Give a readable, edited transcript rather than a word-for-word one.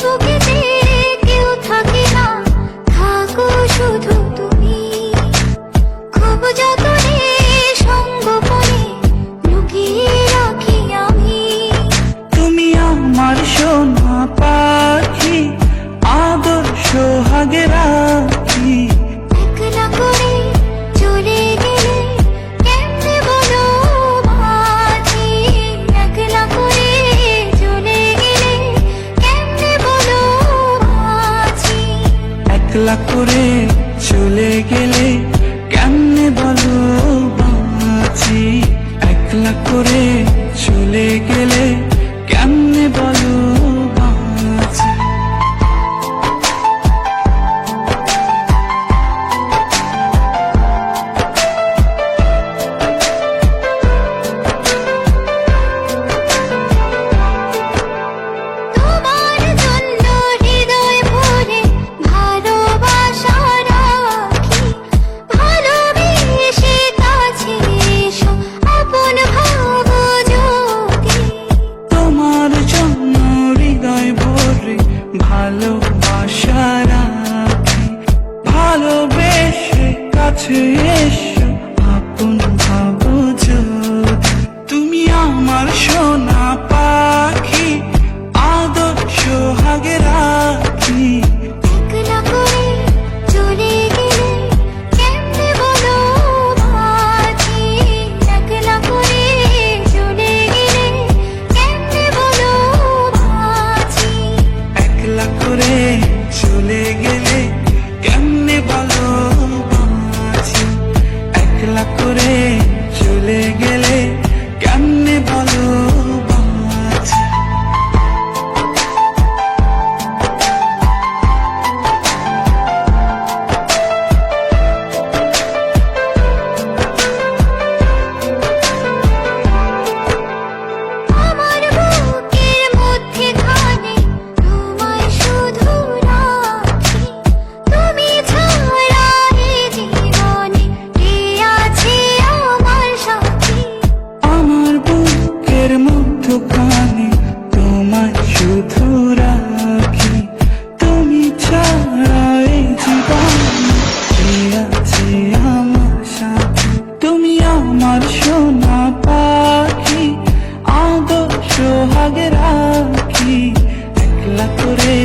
বুকেতে কেউ থাকে না, থাকো শুধু তুমি। খুব যতনে সঙ্গোপনে লুকিয়ে রাখি আমি। তুমি আমার সোনা পাখি, আদর সোহাগে রাখি। একলা করে চলে গেলে কেমনে বলো বাঁচি। একলা করে চলে গেলে কেমনে বলো বাঁচি। একলা করে চলে গেলে কেমনে বলো বাঁচি। একলা করে চলে গেলে কেমনে বলো বাঁচি। তোমার জন্য হৃদয় ভরে ভালোবাসা রাখি। ভালোবেসে কাছে এসো আপন ভাবো যদি। তোমার জন্য হৃদয় ভরে ভালোবাসা রাখি। ভালোবেসে কাছে এসো আপন ভাবো যদি। তুমি আমার সোনা পাখি, আদর সোহাগে রাখি। একলা করে চলে গেলে কেমনে বলো বাঁচি। একলা করে চলে গেলে কেমনে বলো বাঁচি। একলা করে চলে গেলে কেমনে বলো বাঁচি। একলা করে চলে গেলে কেমনে বলো বাঁচি। আমার বুকের মধ্যেখানে তোমায় শুধু রাখি। তুমি ছাড়া এই জীবনে কে আছে আমার সাথী। আমার বুকের মধ্যখানে তোমায় শুধু রাখি। তুমি ছাড়া এই জীবনে কে আছে আমার সাথী। তুমি আমার সোনা পাখি, আদর সোহাগে রাখি। একলা করে